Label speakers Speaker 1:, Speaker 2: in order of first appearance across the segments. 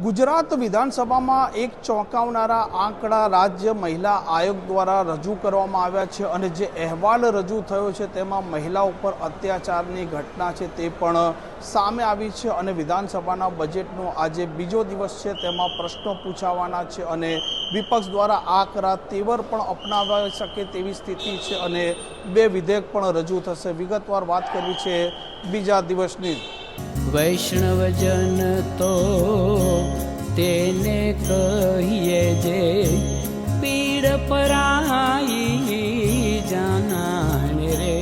Speaker 1: ગુજરાત વિધાનસભામાં એક ચોંકાવનારા આંકડા રાજ્ય મહિલા આયોગ દ્વારા રજૂ કરવામાં આવ્યા છે અને જે અહેવાલ રજૂ થયો છે તેમાં મહિલા ઉપર અત્યાચારની ઘટના છે તે પણ સામે આવી છે અને વિધાનસભાના બજેટનો આજે બીજો દિવસ છે તેમાં પ્રશ્નો પૂછાવાના છે અને વિપક્ષ દ્વારા આકરા તેવર પણ અપનાવી શકે તેવી સ્થિતિ છે અને બે વિધેયક પણ રજૂ થશે। વિગતવાર વાત કરવી છે બીજા દિવસની।
Speaker 2: વૈષ્ણવજન તો તેને કહીએ જે પીડ પરાઈ જાનાને રે।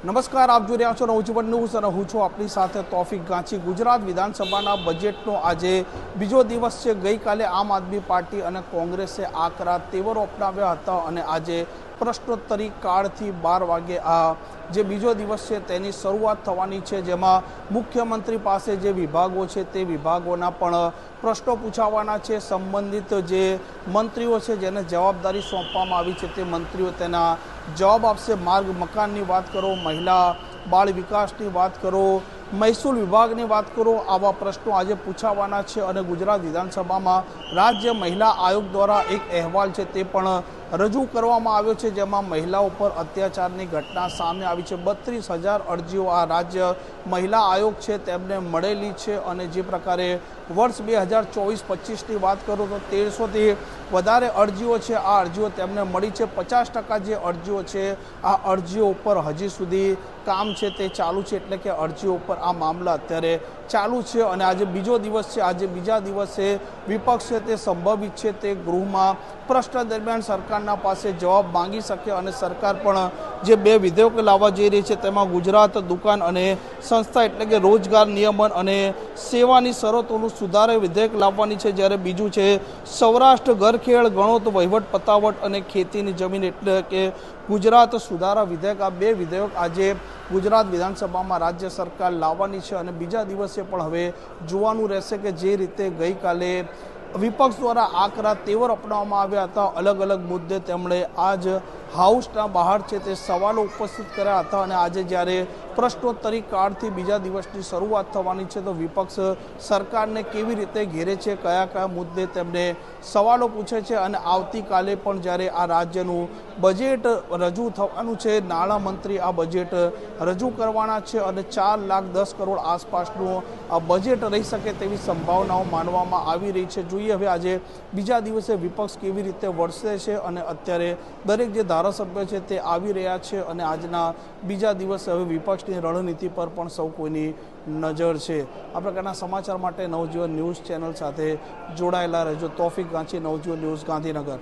Speaker 1: નમસ્કાર, આપ જોઈ રહ્યા છો નવજીવન ન્યૂઝ અને હું છું આપની સાથે તોફિક ગાંચી। ગુજરાત વિધાનસભાના બજેટનો આજે બીજો દિવસ છે। ગઈકાલે આમ આદમી પાર્ટી અને કોંગ્રેસે આકરા તેવરો અપનાવ્યા હતા અને આજે પ્રશ્નોત્તરી કાળથી 12 વાગે આ જે બીજો દિવસ છે તેની શરૂઆત થવાની છે, જેમાં મુખ્યમંત્રી પાસે જે વિભાગો છે તે વિભાગોના પણ પ્રશ્નો પૂછાવાના છે। સંબંધિત જે મંત્રીઓ છે જેને જવાબદારી સોંપવામાં આવી છે તે મંત્રીઓ તેના જવાબ આપશે। માર્ગ મકાનની વાત કરો, મહિલા બાળ વિકાસની વાત કરો, મહેસૂલ વિભાગની વાત કરો, આવા પ્રશ્નો આજે પૂછાવાના છે અને ગુજરાત વિધાનસભામાં રાજ્ય મહિલા આયોગ દ્વારા એક અહેવાલ છે તે પણ રજૂ કરવામાં આવ્યો છે, જેમાં મહિલાઓ પર અત્યાચારની ઘટના સામે આવી છે। 32,000 અરજીઓ આ રાજ્ય મહિલા આયોગ છે તેમને મળેલી છે અને જે પ્રકારે વર્ષ 2024-25ની વાત કરું તો 1300થી વધારે અરજીઓ છે, આ અરજીઓ તેમને મળી છે। 50% જે અરજીઓ છે આ અરજીઓ ઉપર હજી સુધી કામ છે તે ચાલુ છે, એટલે કે અરજીઓ ઉપર આ મામલા અત્યારે ચાલુ છે અને આજે બીજો દિવસ છે। આજે બીજા દિવસે વિપક્ષ છે તે સંભવિત છે તે ગૃહમાં પ્રશ્ન દરમિયાન સરકારના પાસે જવાબ માંગી શકે અને સરકાર પણ જે બે વિધેયકો લાવવા જઈ રહી છે તેમાં ગુજરાત દુકાન અને સંસ્થા એટલે કે રોજગાર નિયમન અને સેવાની શરતોનું સુધારે વિધેયક લાવવાની છે, જ્યારે બીજું છે સૌરાષ્ટ્ર ઘરખેડ ગણોત વહીવટ પતાવટ અને ખેતીની જમીન એટલે કે ગુજરાત સુધારા વિધેયક। આ બે વિધેયક આજે ગુજરાત વિધાનસભામાં રાજ્ય સરકાર લાવવાની છે અને બીજા દિવસે પણ હવે જોવાનું રહેશે કે જે રીતે ગઈકાલે વિપક્ષ દ્વારા આકરા તેવર અપનાવવામાં આવ્યા હતા, અલગ અલગ મુદ્દે તેમણે આજ હાઉસના બહાર છે તે સવાલો ઉપસ્થિત કર્યા હતા અને આજે જ્યારે પ્રશ્નોત્તરી કાળથી બીજા દિવસની શરૂઆત થવાની છે તો વિપક્ષ સરકારને કેવી રીતે ઘેરે છે, કયા કયા મુદ્દે તેમને સવાલો પૂછે છે અને આવતીકાલે પણ જ્યારે આ રાજ્યનું બજેટ રજૂ થવાનું છે, નાણામંત્રી આ બજેટ રજૂ કરવાના છે અને 4,10 કરોડ આસપાસનું આ બજેટ રહી શકે તેવી સંભાવનાઓ માનવામાં આવી રહી છે। જોઈએ હવે આજે બીજા દિવસે વિપક્ષ કેવી રીતે વરસે છે અને અત્યારે દરેક જે ધારાસભ્ય છે તે આવી રહ્યા છે અને આજના બીજા દિવસે હવે વિપક્ષની રણનીતિ પર પણ સૌ કોઈની નજર છે। આ પ્રકારના સમાચાર માટે નવજીવન ન્યૂઝ ચેનલ સાથે જોડાયેલા રહેજો। તોફિક ગાંચી, નવજીવન ન્યૂઝ, ગાંધીનગર।